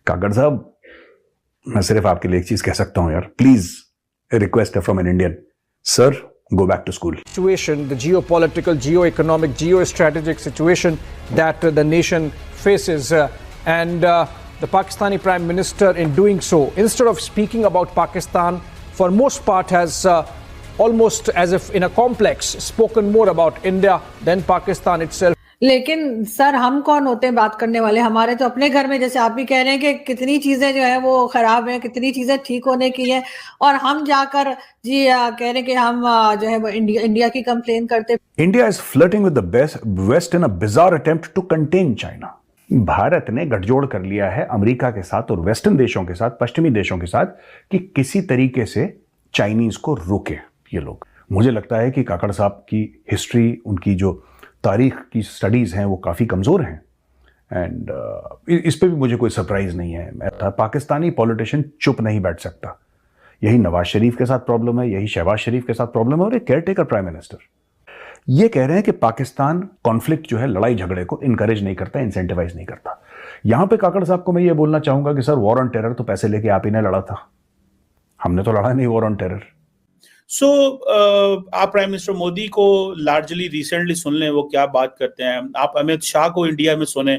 काकड़ साहब, मैं सिर्फ आपके लिए एक चीज कह सकता हूं यार, please, a request from an Indian. Sir, go back to school. Situation, the geopolitical, geo-economic, geostrategic situation that the nation faces, and the Pakistani Prime Minister, in doing so, instead of speaking about Pakistan, for most part has almost as if in a complex spoken more about India than Pakistan itself. लेकिन sir, हम कौन होते हैं बात करने वाले? हमारे तो अपने घर में, जैसे आप भी कह रहे हैं कि कितनी चीजें जो है वो खराब है, कितनी चीजें ठीक होने की है, और हम जाकर जी कह रहे हैं कि हम जो है वो इंडिया की कंप्लेन करते। India is flirting with the West in a bizarre attempt to contain China. Bharat ने गठजोड़ कर लिया है अमेरिका के साथ और वेस्टर्न देशों के साथ, पश्चिमी देशों के साथ, कि किसी तरीके से चाइनीज को रोके ये लोग। मुझे लगता है कि काकड़ साहब की हिस्ट्री, उनकी जो तारीख की स्टडीज हैं वो काफ़ी कमज़ोर हैं, एंड इस पे भी मुझे कोई सरप्राइज नहीं है। पाकिस्तानी पॉलिटिशियन चुप नहीं बैठ सकता। यही नवाज शरीफ के साथ प्रॉब्लम है, यही शहबाज शरीफ के साथ प्रॉब्लम है, और एक केयरटेकर प्राइम मिनिस्टर ये कह रहे हैं कि पाकिस्तान कॉन्फ्लिक्ट जो है, लड़ाई झगड़े को इनकरेज नहीं करता, इंसेंटिवाइज नहीं करता। यहां पे काकड़ साहब को मैं ये बोलना चाहूंगा कि सर, वॉर ऑन टेरर तो पैसे लेके आप ही ने लड़ा था, हमने तो लड़ा नहीं वॉर ऑन टेरर। सो आप प्राइम मिनिस्टर मोदी को लार्जली रिसेंटली सुन लें, वो क्या बात करते हैं। आप अमित शाह को इंडिया में सुने,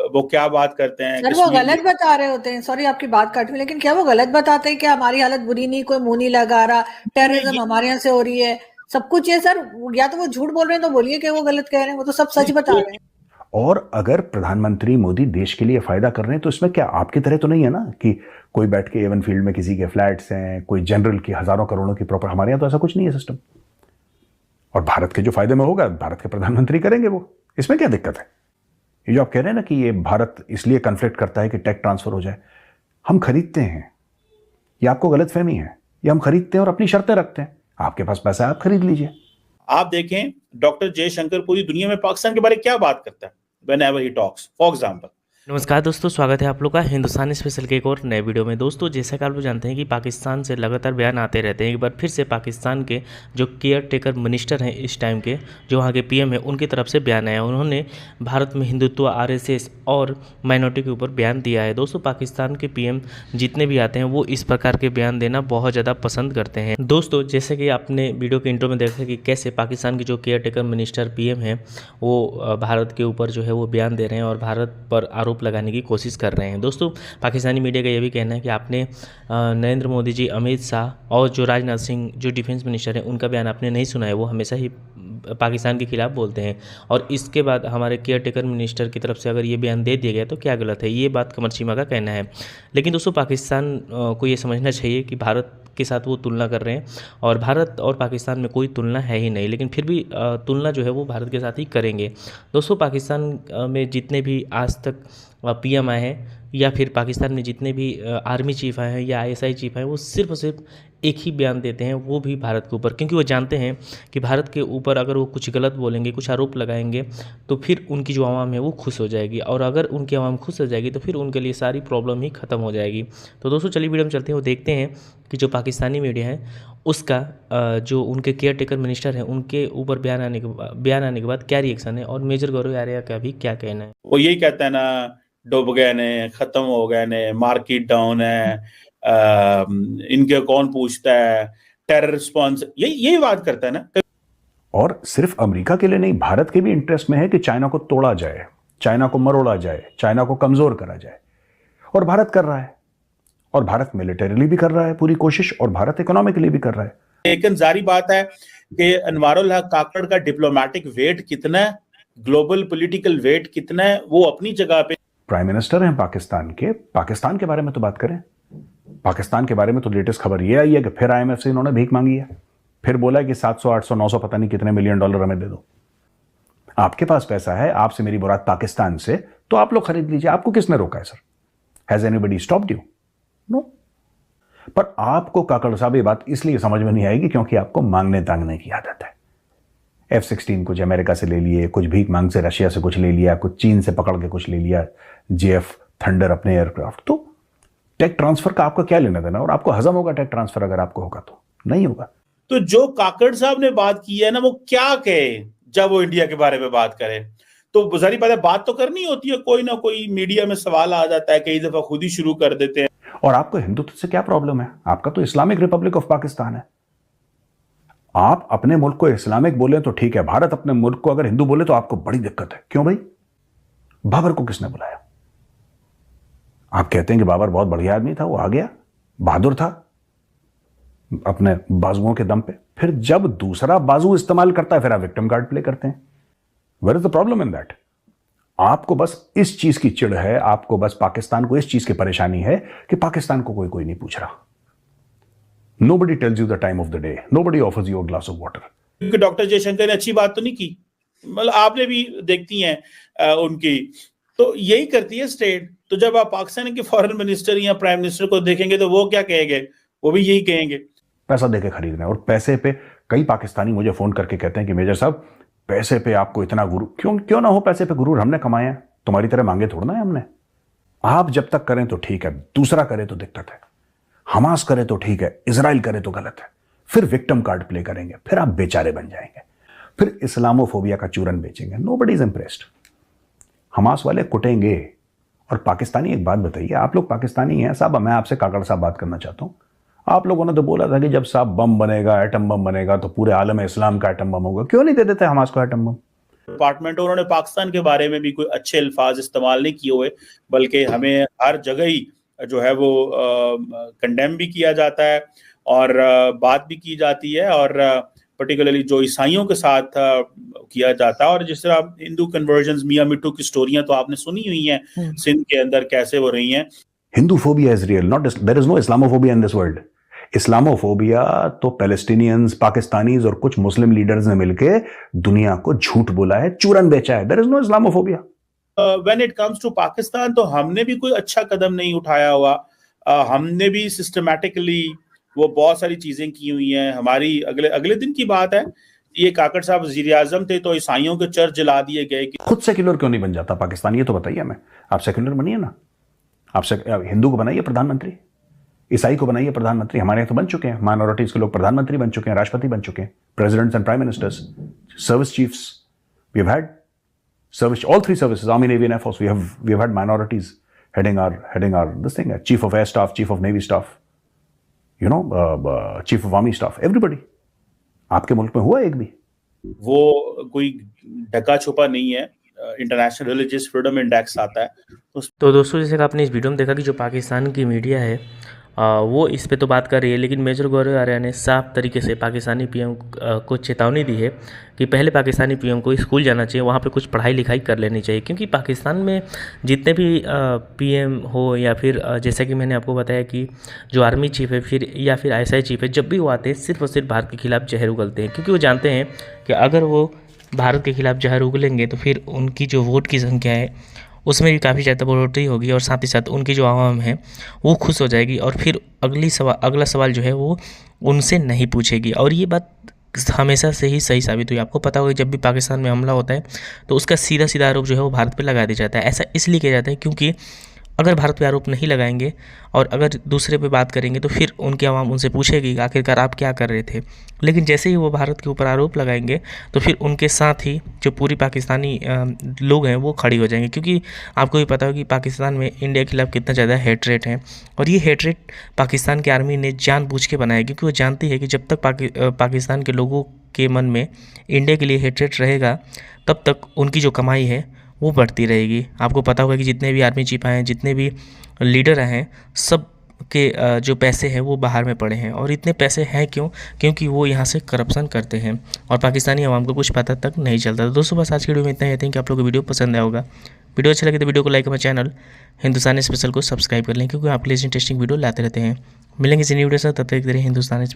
वो क्या बात करते हैं। सर, वो गलत बता रहे होते हैं, सॉरी आपकी बात काट रही, लेकिन क्या वो गलत बताते हैं कि हमारी हालत बुरी नहीं, कोई मुंह नहीं लगा रहा, टेररिज्म हमारे यहाँ से हो रही है, सब कुछ है सर। या तो वो झूठ बोल रहे हैं तो बोलिए कि वो गलत कह रहे हैं, वो तो सब सच बता रहे हैं। और अगर प्रधानमंत्री मोदी देश के लिए फायदा कर रहे हैं तो इसमें क्या आपकी तरह तो नहीं है ना कि कोई बैठ के एवन फील्ड में किसी के फ्लैट्स हैं, कोई जनरल की हजारों करोड़ों की प्रॉपर्टी। हमारे यहाँ तो ऐसा कुछ नहीं है सिस्टम, और भारत के जो फायदे में होगा भारत के प्रधानमंत्री करेंगे वो, इसमें क्या दिक्कत है। ये जो आप कह रहे हैं ना कि ये भारत इसलिए कन्फ्लिक्ट करता है कि टेक ट्रांसफर हो जाए, हम खरीदते हैं, ये आपको गलतफहमी है, ये हम खरीदते हैं और अपनी शर्तें रखते हैं। आपके पास पैसा है, आप खरीद लीजिए। आप देखें, डॉक्टर जयशंकर पूरी दुनिया में पाकिस्तान के बारे में क्या बात करता है whenever he talks, for example। नमस्कार दोस्तों, स्वागत है आप लोग का हिंदुस्तान स्पेशल के एक और नए वीडियो में। दोस्तों, जैसा कि आप लोग जानते हैं कि पाकिस्तान से लगातार बयान आते रहते हैं। एक बार फिर से पाकिस्तान के जो केयर टेकर मिनिस्टर हैं इस टाइम के, जो वहाँ के पीएम है, उनकी तरफ से बयान आया। उन्होंने भारत में हिंदुत्व, आरएसएस और माइनॉरिटी के ऊपर बयान दिया है। दोस्तों, पाकिस्तान के पीएम जितने भी आते हैं वो इस प्रकार के बयान देना बहुत ज़्यादा पसंद करते हैं। दोस्तों, जैसे कि आपने वीडियो के इंट्रो में देखा कि कैसे पाकिस्तान के जो केयर टेकर मिनिस्टर पीएम हैं वो भारत के ऊपर जो है वो बयान दे रहे हैं और भारत पर आरोप लगाने की कोशिश कर रहे हैं। दोस्तों, पाकिस्तानी मीडिया का यह भी कहना है कि आपने नरेंद्र मोदी जी, अमित शाह और जो राजनाथ सिंह जो डिफेंस मिनिस्टर हैं उनका बयान आपने नहीं सुना है। वो हमेशा ही पाकिस्तान के खिलाफ बोलते हैं, और इसके बाद हमारे केयर टेकर मिनिस्टर की तरफ से अगर ये बयान दे दिया गया तो क्या गलत है, ये बात कमर चीमा का कहना है। लेकिन दोस्तों, पाकिस्तान को ये समझना चाहिए कि भारत के साथ वो तुलना कर रहे हैं, और भारत और पाकिस्तान में कोई तुलना है ही नहीं, लेकिन फिर भी तुलना जो है वो भारत के साथ ही करेंगे। दोस्तों, पाकिस्तान में जितने भी आज तक पीएम आए हैं, या फिर पाकिस्तान में जितने भी आर्मी चीफ आए हैं या आईएसआई चीफ आए हैं, वो सिर्फ और सिर्फ एक ही बयान देते हैं, वो भी भारत के ऊपर, क्योंकि वो जानते हैं कि भारत के ऊपर अगर वो कुछ गलत बोलेंगे, कुछ आरोप लगाएंगे, तो फिर उनकी जो आवाम है वो खुश हो जाएगी, और अगर उनकी आवाम खुश हो जाएगी तो फिर उनके लिए सारी प्रॉब्लम ही ख़त्म हो जाएगी। तो दोस्तों, चलिए वीडियो में चलते हैं, वो देखते हैं कि जो पाकिस्तानी मीडिया है उसका जो उनके केयर टेकर मिनिस्टर हैं उनके ऊपर बयान आने के बाद क्या रिएक्शन है, और मेजर गौरव आर्या का भी क्या कहना है। वो यही कहता है ना, डूब गए ने, खत्म हो गए ने, मार्केट डाउन है, इनके कौन पूछता है, टेरर रिस्पॉन्स, यही बात करता है ना। और सिर्फ अमेरिका के लिए नहीं, भारत के भी इंटरेस्ट में है कि चाइना को तोड़ा जाए, चाइना को मरोड़ा जाए, चाइना को कमजोर करा जाए, और भारत कर रहा है, और भारत मिलिटरीली भी कर रहा है पूरी कोशिश, और भारत इकोनॉमिकली भी कर रहा है। लेकिन जारी बात है कि अनवारुल हक काकड़ का डिप्लोमेटिक वेट कितना है, ग्लोबल पॉलिटिकल वेट कितना है, वो अपनी जगह पे प्राइम मिनिस्टर हैं पाकिस्तान के। पाकिस्तान के बारे में तो बात करें, पाकिस्तान के बारे में तो लेटेस्ट खबर ये आई है कि फिर आईएमएफ से इन्होंने भीख मांगी है, फिर बोला है कि 700, 800, 900 पता नहीं कितने मिलियन डॉलर हमें दे दो। आपके पास पैसा है, आपसे मेरी मुराद पाकिस्तान से, तो आप लोग खरीद लीजिए, आपको किसने रोका है sir? Has anybody stopped you? No. पर आपको काकड़ साहब ये बात इसलिए समझ में नहीं आएगी क्योंकि आपको मांगने तांगने की आदत है। F-16 कुछ अमेरिका से ले लिए, कुछ भीख मांग से रशिया से कुछ ले लिया, कुछ चीन से पकड़ के कुछ ले लिया, JF थंडर अपने एयरक्राफ्ट। तो टेक ट्रांसफर का आपका क्या लेना देना, और आपको हजम होगा टेक ट्रांसफर अगर आपको होगा तो? नहीं होगा। तो जो काकड़ साहब ने बात की है ना, वो क्या कहे जब वो इंडिया के बारे में बात करें, तो जाहिर बात है बात तो करनी होती है, कोई ना कोई मीडिया में सवाल आ जाता है, कई दफा खुद ही शुरू कर देते हैं। और आपको हिंदुत्व से क्या प्रॉब्लम है? आपका तो इस्लामिक रिपब्लिक ऑफ पाकिस्तान है। आप अपने मुल्क को इस्लामिक बोले तो ठीक है, भारत अपने मुल्क को अगर हिंदू बोले तो आपको बड़ी दिक्कत है। क्यों भाई? बाबर को किसने बुलाया? आप कहते हैं कि बाबर बहुत बढ़िया आदमी था, वो आ गया, बहादुर था अपने बाजुओं के दम पे। फिर जब दूसरा बाजू इस्तेमाल करता है फिर आप विक्टिम कार्ड प्ले करते हैं। Where is the problem in that? आपको बस इस चीज की चिढ़ है, आपको बस पाकिस्तान को इस चीज की परेशानी है कि पाकिस्तान को कोई नहीं पूछ रहा। Nobody tells you the time of the day. Nobody offers you a glass of water. क्योंकि डॉक्टर जयशंकर ने अच्छी बात तो नहीं की, मतलब आपने भी देखती हैं उनकी, तो यही करती है स्टेट। तो जब आप पाकिस्तान के फॉरेन मिनिस्टर या प्राइम मिनिस्टर को देखेंगे तो वो क्या कहेंगे? वो भी यही कहेंगे, पैसा देके खरीद रहे हैं। और पैसे पे कई पाकिस्तानी मुझे फोन करके कहते हैं कि मेजर साहब पैसे पे आपको इतना गुरूर। क्यों ना हो पैसे पे गुरूर, हमने कमाया है, तुम्हारी तरह मांगे थोड़ा ना है हमने। आप जब तक करें तो ठीक है, दूसरा करे तो दिक्कत है। हमास करे तो ठीक है, इजराइल करे तो गलत है। फिर विक्टिम कार्ड प्ले करेंगे, फिर आप बेचारे बन जाएंगे, फिर इस्लामोफोबिया का चूरन बेचेंगे। Nobody is impressed. हमास वाले कुटेंगे। और पाकिस्तानी, एक बात बताइए, आप लोग पाकिस्तानी हैं साहब, मैं आपसे काकड़ साहब बात करना चाहता हूं। आप लोगों ने तो बोला था कि जब साहब बम बनेगा, एटम बम बनेगा तो पूरे आलम इस्लाम का एटम बम होगा। क्यों नहीं दे देते हमास को एटम बम? डिपार्टमेंट उन्होंने पाकिस्तान के बारे में भी कोई अच्छे अल्फाज इस्तेमाल नहीं किए हुए, बल्कि हमें हर जगह ही जो है वो कंडेम भी किया जाता है और बात भी की जाती है, और पर्टिकुलरली जो ईसाइयों के साथ किया जाता है। और जिस तरह हिंदू कन्वर्जन्स, मियां मिट्टू की स्टोरियां तो आपने सुनी हुई हैं सिंध के अंदर कैसे हो रही हैं। Hindu phobia is real, not there is no Islamophobia in this world. Islamophobia तो पैलेस्टीनियंस, पाकिस्तानीज और कुछ मुस्लिम लीडर्स ने मिलकर दुनिया को झूठ बोला है, चूरन बेचा है। There is no Islamophobia. When it comes to Pakistan तो हमने भी कोई अच्छा कदम नहीं उठाया हुआ। हमने भी सिस्टमैटिकली वो बहुत सारी चीजें की हुई हैं। हमारी अगले दिन की बात है, ये काकड़ साहब वजीर आजम थे तो ईसाइयों के चर्च जला दिए गए। खुद सेक्युलर क्यों नहीं बन जाता पाकिस्तान? ये तो बताइए हमें। आप सेक्युलर बनिए ना, आप हिंदू को बनाइए प्रधानमंत्री, ईसाई को बनाइए प्रधानमंत्री। हमारे यहाँ तो बन चुके हैं, माइनॉरिटीज के लोग प्रधानमंत्री बन चुके हैं, राष्ट्रपति बन चुके हैं, presidents and prime ministers, service chiefs. We have had service, all three services, Army, Navy and Air Force. We have had minorities heading our this thing, Chief of Air Staff, Chief of Navy Staff, Chief of Army Staff, everybody. आपके मुल्क में हुआ एक भी? वो कोई ढका छुपा नहीं है। इंटरनेशनल रिलीजियस फ्रीडम इंडेक्स आता है। तो दोस्तों, जैसे कि आपने इस वीडियो में देखा कि जो पाकिस्तान की मीडिया है वो इस पे तो बात कर रही है, लेकिन मेजर गौरव आर्या ने साफ तरीके से पाकिस्तानी पीएम को चेतावनी दी है कि पहले पाकिस्तानी पीएम को स्कूल जाना चाहिए, वहाँ पे कुछ पढ़ाई लिखाई कर लेनी चाहिए। क्योंकि पाकिस्तान में जितने भी पीएम हो या फिर जैसा कि मैंने आपको बताया कि जो आर्मी चीफ है फिर या फिर ISI चीफ है, जब भी वो आते हैं सिर्फ और सिर्फ भारत के खिलाफ जहर उगलते हैं। क्योंकि वो जानते हैं कि अगर वो भारत के खिलाफ जहर उगलेंगे तो फिर उनकी जो वोट की संख्या है उसमें भी काफ़ी ज़्यादा बढ़ोतरी होगी और साथ ही साथ उनकी जो आवाम है वो खुश हो जाएगी और फिर अगला सवाल जो है वो उनसे नहीं पूछेगी। और ये बात हमेशा से ही सही साबित हुई। आपको पता होगा जब भी पाकिस्तान में हमला होता है तो उसका सीधा आरोप जो है वो भारत पे लगा दिया जाता है। ऐसा इसलिए किया जाता है क्योंकि अगर भारत पे आरोप नहीं लगाएंगे और अगर दूसरे पे बात करेंगे तो फिर उनकी आवाम उनसे पूछेगी आखिरकार आप क्या कर रहे थे। लेकिन जैसे ही वो भारत के ऊपर आरोप लगाएंगे तो फिर उनके साथ ही जो पूरी पाकिस्तानी लोग हैं वो खड़ी हो जाएंगे। क्योंकि आपको भी पता होगा कि पाकिस्तान में इंडिया के खिलाफ कितना ज़्यादा हेटरेट है और ये हेटरेट पाकिस्तान की आर्मी ने जानबूझ के बनाया, क्योंकि वो जानती है कि जब तक पाकिस्तान के लोगों के मन में इंडिया के लिए हेटरेट रहेगा तब तक उनकी जो कमाई है वो बढ़ती रहेगी। आपको पता होगा कि जितने भी आर्मी चीफ आए हैं, जितने भी लीडर हैं, सब के जो पैसे हैं वो बाहर में पड़े हैं। और इतने पैसे हैं क्यों? क्योंकि वो यहाँ से करप्शन करते हैं और पाकिस्तानी आवाम को कुछ पता तक नहीं चलता। तो दोस्तों बस आज की वीडियो में इतना ही। कि आप लोगों को वीडियो पसंद आया होगा। वीडियो अच्छा लगे तो वीडियो को लाइक, हमारे चैनल हिंदुस्तानी स्पेशल को सब्सक्राइब कर लें, क्योंकि आप प्लीज इंटरेस्टिंग वीडियो लाते रहते हैं। मिलेंगे इसी वीडियो से, तब तक हिंदुस्तानी